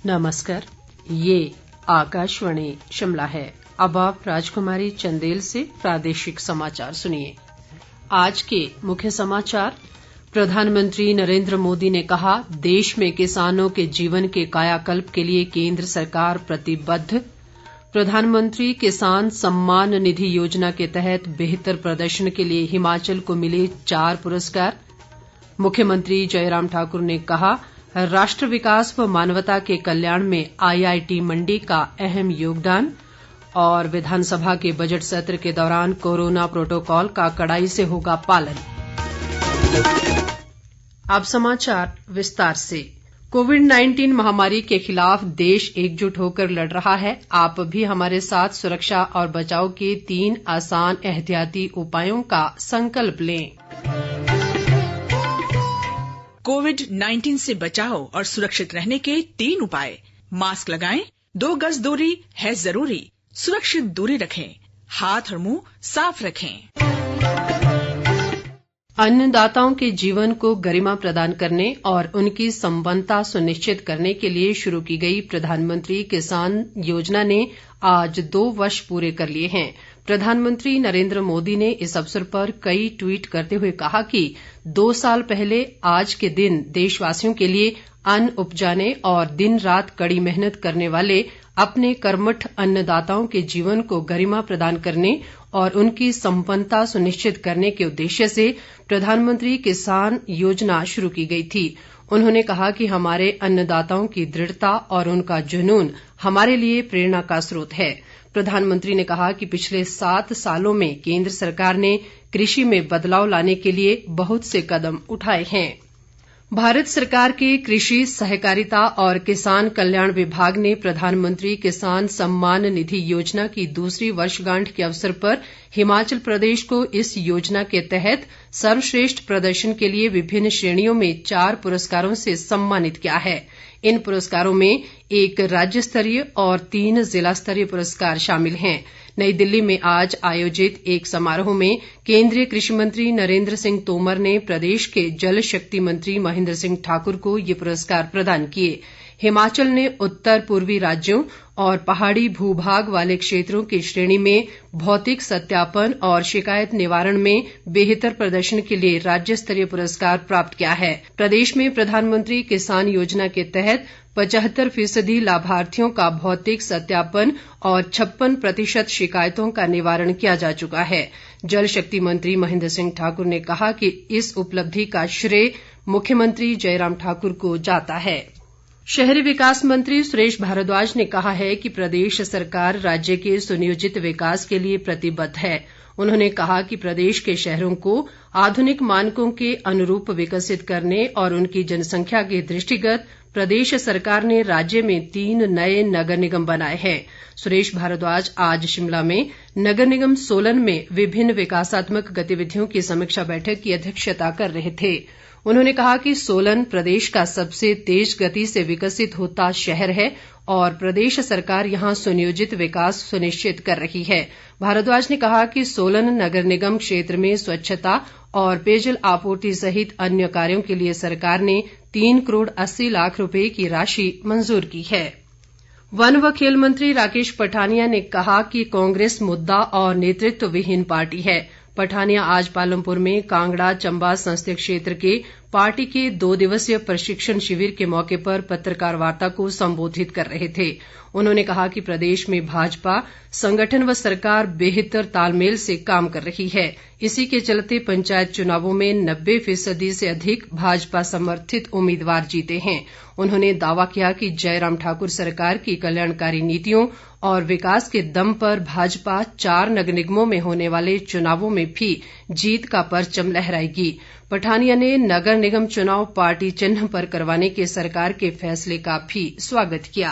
नमस्कार, ये आकाशवाणी शिमला है। अब आप राजकुमारी चंदेल से प्रादेशिक समाचार सुनिए। आज के मुख्य समाचार। प्रधानमंत्री नरेंद्र मोदी ने कहा, देश में किसानों के जीवन के कायाकल्प के लिए केंद्र सरकार प्रतिबद्ध। प्रधानमंत्री किसान सम्मान निधि योजना के तहत बेहतर प्रदर्शन के लिए हिमाचल को मिले 4 पुरस्कार। मुख्यमंत्री जयराम ठाकुर ने कहा, राष्ट्र विकास व मानवता के कल्याण में IIT मंडी का अहम योगदान। और विधानसभा के बजट सत्र के दौरान कोरोना प्रोटोकॉल का कड़ाई से होगा पालन। अब समाचार विस्तार से। कोविड-19 महामारी के खिलाफ देश एकजुट होकर लड़ रहा है। आप भी हमारे साथ सुरक्षा और बचाव के 3 आसान एहतियाती उपायों का संकल्प लें। कोविड-19 से बचाव और सुरक्षित रहने के 3 उपाय। मास्क लगाएं, 2 गज दूरी है जरूरी, सुरक्षित दूरी रखें, हाथ और मुंह साफ रखें। अन्नदाताओं के जीवन को गरिमा प्रदान करने और उनकी संपन्नता सुनिश्चित करने के लिए शुरू की गई प्रधानमंत्री किसान योजना ने आज 2 वर्ष पूरे कर लिए हैं। प्रधानमंत्री नरेंद्र मोदी ने इस अवसर पर कई ट्वीट करते हुए कहा कि 2 साल पहले आज के दिन देशवासियों के लिए अन्न उपजाने और दिन रात कड़ी मेहनत करने वाले अपने कर्मठ अन्नदाताओं के जीवन को गरिमा प्रदान करने और उनकी संपन्नता सुनिश्चित करने के उद्देश्य से प्रधानमंत्री किसान योजना शुरू की गई थी। उन्होंने कहा कि हमारे अन्नदाताओं की दृढ़ता और उनका जुनून हमारे लिए प्रेरणा का स्रोत है। प्रधानमंत्री ने कहा कि पिछले 7 सालों में केंद्र सरकार ने कृषि में बदलाव लाने के लिए बहुत से कदम उठाए हैं। भारत सरकार के कृषि सहकारिता और किसान कल्याण विभाग ने प्रधानमंत्री किसान सम्मान निधि योजना की दूसरी वर्षगांठ के अवसर पर हिमाचल प्रदेश को इस योजना के तहत सर्वश्रेष्ठ प्रदर्शन के लिए विभिन्न श्रेणियों में 4 पुरस्कारों से सम्मानित किया है। इन पुरस्कारों में 1 राज्य स्तरीय और 3 जिला स्तरीय पुरस्कार शामिल हैं। नई दिल्ली में आज आयोजित एक समारोह में केंद्रीय कृषि मंत्री नरेंद्र सिंह तोमर ने प्रदेश के जल शक्ति मंत्री महेंद्र सिंह ठाकुर को ये पुरस्कार प्रदान किए। हिमाचल ने उत्तर पूर्वी राज्यों और पहाड़ी भूभाग वाले क्षेत्रों की श्रेणी में भौतिक सत्यापन और शिकायत निवारण में बेहतर प्रदर्शन के लिए राज्य स्तरीय पुरस्कार प्राप्त किया है। प्रदेश में प्रधानमंत्री किसान योजना के तहत 75% लाभार्थियों का भौतिक सत्यापन और 56% शिकायतों का निवारण किया जा चुका है। जल शक्ति मंत्री महेंद्र सिंह ठाकुर ने कहा कि इस उपलब्धि का श्रेय मुख्यमंत्री जयराम ठाकुर को जाता है। शहरी विकास मंत्री सुरेश भारद्वाज ने कहा है कि प्रदेश सरकार राज्य के सुनियोजित विकास के लिए प्रतिबद्ध है। उन्होंने कहा कि प्रदेश के शहरों को आधुनिक मानकों के अनुरूप विकसित करने और उनकी जनसंख्या के दृष्टिगत प्रदेश सरकार ने राज्य में 3 नए नगर निगम बनाए हैं। सुरेश भारद्वाज आज शिमला में नगर निगम सोलन में विभिन्न विकासात्मक गतिविधियों की समीक्षा बैठक की अध्यक्षता कर रहे थे। उन्होंने कहा कि सोलन प्रदेश का सबसे तेज गति से विकसित होता शहर है और प्रदेश सरकार यहां सुनियोजित विकास सुनिश्चित कर रही है। भारद्वाज ने कहा कि सोलन नगर निगम क्षेत्र में स्वच्छता और पेयजल आपूर्ति सहित अन्य कार्यों के लिए सरकार ने 3 करोड़ 80 लाख रुपए की राशि मंजूर की है। वन व खेल मंत्री राकेश पठानिया ने कहा कि कांग्रेस मुद्दा और नेतृत्व विहीन पार्टी है। पठानिया आज पालमपुर में कांगड़ा चंबा संसदीय क्षेत्र के पार्टी के 2 दिवसीय प्रशिक्षण शिविर के मौके पर पत्रकार वार्ता को संबोधित कर रहे थे। उन्होंने कहा कि प्रदेश में भाजपा संगठन व सरकार बेहतर तालमेल से काम कर रही है। इसी के चलते पंचायत चुनावों में 90% से अधिक भाजपा समर्थित उम्मीदवार जीते हैं। उन्होंने दावा किया कि जयराम ठाकुर सरकार की कल्याणकारी नीतियों और विकास के दम पर भाजपा 4 नगर निगमों में होने वाले चुनावों में भी जीत का परचम लहराएगी। पठानिया ने नगर निगम चुनाव पार्टी चिन्ह पर करवाने के सरकार के फैसले का भी स्वागत किया।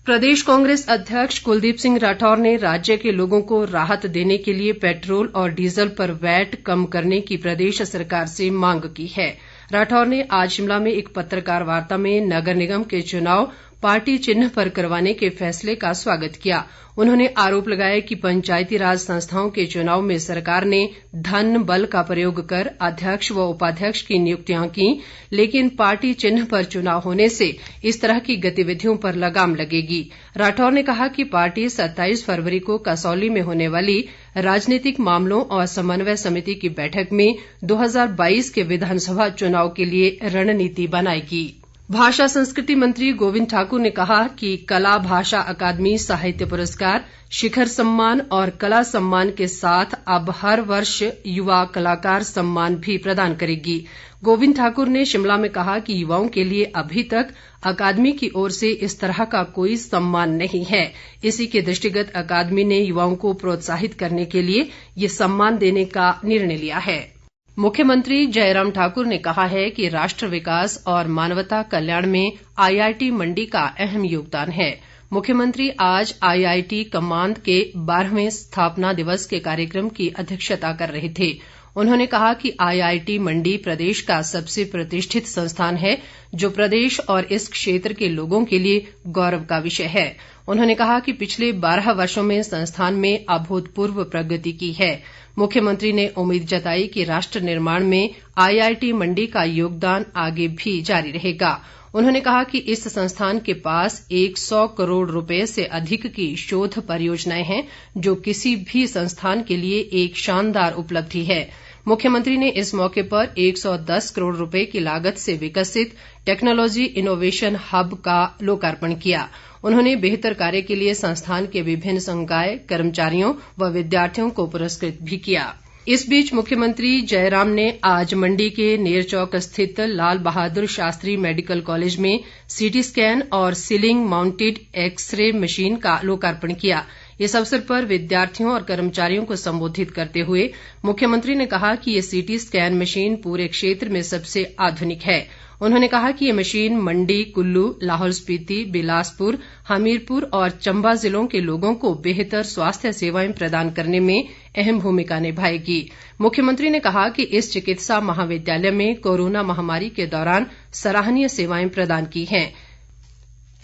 प्रदेश कांग्रेस अध्यक्ष कुलदीप सिंह राठौर ने राज्य के लोगों को राहत देने के लिए पेट्रोल और डीजल पर वैट कम करने की प्रदेश सरकार से मांग की है। राठौर ने आज शिमला में एक पत्रकार वार्ता में नगर निगम के चुनाव पार्टी चिन्ह पर करवाने के फैसले का स्वागत किया। उन्होंने आरोप लगाया कि पंचायती राज संस्थाओं के चुनाव में सरकार ने धन बल का प्रयोग कर अध्यक्ष व उपाध्यक्ष की नियुक्तियां की, लेकिन पार्टी चिन्ह पर चुनाव होने से इस तरह की गतिविधियों पर लगाम लगेगी। राठौर ने कहा कि पार्टी 27 फरवरी को कसौली में होने वाली राजनीतिक मामलों और समन्वय समिति की बैठक में 2022 के विधानसभा चुनाव के लिए रणनीति बनाएगी। भाषा संस्कृति मंत्री गोविंद ठाकुर ने कहा कि कला भाषा अकादमी साहित्य पुरस्कार, शिखर सम्मान और कला सम्मान के साथ अब हर वर्ष युवा कलाकार सम्मान भी प्रदान करेगी। गोविंद ठाकुर ने शिमला में कहा कि युवाओं के लिए अभी तक अकादमी की ओर से इस तरह का कोई सम्मान नहीं है। इसी के दृष्टिगत अकादमी ने युवाओं को प्रोत्साहित करने के लिए ये सम्मान देने का निर्णय लिया है। मुख्यमंत्री जयराम ठाकुर ने कहा है कि राष्ट्र विकास और मानवता कल्याण में IIT मंडी का अहम योगदान है। मुख्यमंत्री आज IIT कमांद के 12वें स्थापना दिवस के कार्यक्रम की अध्यक्षता कर रहे थे। उन्होंने कहा कि IIT मंडी प्रदेश का सबसे प्रतिष्ठित संस्थान है, जो प्रदेश और इस क्षेत्र के लोगों के लिए गौरव का विषय है। उन्होंने कहा कि पिछले 12 वर्षों में संस्थान में अभूतपूर्व प्रगति की है। मुख्यमंत्री ने उम्मीद जताई कि राष्ट्र निर्माण में IIT मंडी का योगदान आगे भी जारी रहेगा। उन्होंने कहा कि इस संस्थान के पास 100 करोड़ रुपए से अधिक की शोध परियोजनाएं हैं, जो किसी भी संस्थान के लिए एक शानदार उपलब्धि है। मुख्यमंत्री ने इस मौके पर 110 करोड़ रुपए की लागत से विकसित टेक्नोलॉजी इनोवेशन हब का लोकार्पण किया। उन्होंने बेहतर कार्य के लिए संस्थान के विभिन्न संकाय, कर्मचारियों व विद्यार्थियों को पुरस्कृत भी किया। इस बीच मुख्यमंत्री जयराम ने आज मंडी के नेरचौक स्थित लाल बहादुर शास्त्री मेडिकल कॉलेज में CT स्कैन और सीलिंग माउंटेड एक्सरे मशीन का लोकार्पण किया। इस अवसर पर विद्यार्थियों और कर्मचारियों को संबोधित करते हुए मुख्यमंत्री ने कहा कि ये CT स्कैन मशीन पूरे क्षेत्र में सबसे आधुनिक है। उन्होंने कहा कि ये मशीन मंडी, कुल्लू, लाहौल स्पीति, बिलासपुर, हमीरपुर और चंबा जिलों के लोगों को बेहतर स्वास्थ्य सेवाएं प्रदान करने में अहम भूमिका निभाएगी। मुख्यमंत्री ने कहा कि इस चिकित्सा महाविद्यालय में कोरोना महामारी के दौरान सराहनीय सेवाएं प्रदान की हैं।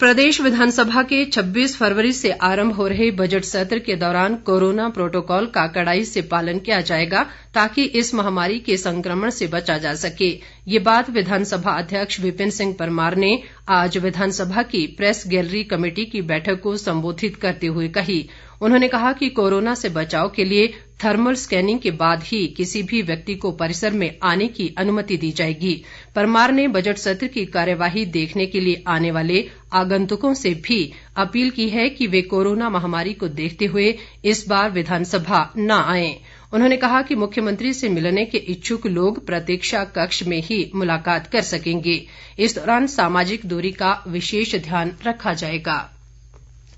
प्रदेश विधानसभा के 26 फरवरी से आरंभ हो रहे बजट सत्र के दौरान कोरोना प्रोटोकॉल का कड़ाई से पालन किया जाएगा, ताकि इस महामारी के संक्रमण से बचा जा सके। ये बात विधानसभा अध्यक्ष विपिन सिंह परमार ने आज विधानसभा की प्रेस गैलरी कमेटी की बैठक को संबोधित करते हुए कही। उन्होंने कहा कि कोरोना से बचाव के लिए थर्मल स्कैनिंग के बाद ही किसी भी व्यक्ति को परिसर में आने की अनुमति दी जाएगी। परमार ने बजट सत्र की कार्यवाही देखने के लिए आने वाले आगंतुकों से भी अपील की है कि वे कोरोना महामारी को देखते हुए इस बार विधानसभा न आएं। उन्होंने कहा कि मुख्यमंत्री से मिलने के इच्छुक लोग प्रतीक्षा कक्ष में ही मुलाकात कर सकेंगे। इस दौरान सामाजिक दूरी का विशेष ध्यान रखा जाएगा।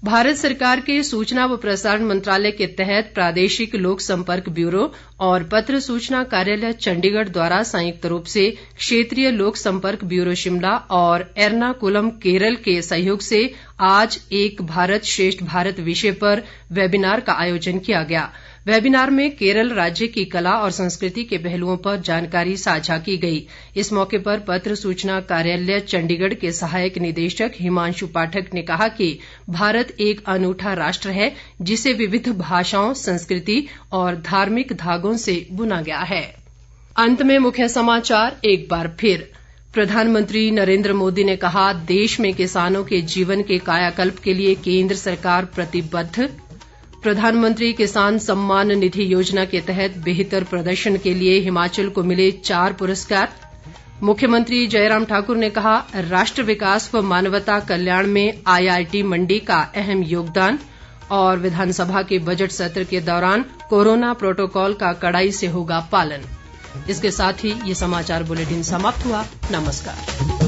भारत सरकार के सूचना व प्रसारण मंत्रालय के तहत प्रादेशिक लोक संपर्क ब्यूरो और पत्र सूचना कार्यालय चंडीगढ़ द्वारा संयुक्त रूप से क्षेत्रीय लोक संपर्क ब्यूरो शिमला और एर्नाकुलम केरल के सहयोग से आज एक भारत श्रेष्ठ भारत विषय पर वेबिनार का आयोजन किया गया। वेबिनार में केरल राज्य की कला और संस्कृति के पहलुओं पर जानकारी साझा की गई। इस मौके पर पत्र सूचना कार्यालय चंडीगढ़ के सहायक निदेशक हिमांशु पाठक ने कहा कि भारत एक अनूठा राष्ट्र है, जिसे विविध भाषाओं, संस्कृति और धार्मिक धागों से बुना गया है। अंत में मुख्य समाचार एक बार फिर। प्रधानमंत्री नरेंद्र मोदी ने कहा, देश में किसानों के जीवन के कायाकल्प के लिए केंद्र सरकार प्रतिबद्ध। प्रधानमंत्री किसान सम्मान निधि योजना के तहत बेहतर प्रदर्शन के लिए हिमाचल को मिले 4 पुरस्कार। मुख्यमंत्री जयराम ठाकुर ने कहा, राष्ट्र विकास व मानवता कल्याण में IIT मंडी का अहम योगदान। और विधानसभा के बजट सत्र के दौरान कोरोना प्रोटोकॉल का कड़ाई से होगा पालन। इसके साथ ही ये समाचार बुलेटिन समाप्त हुआ। नमस्कार।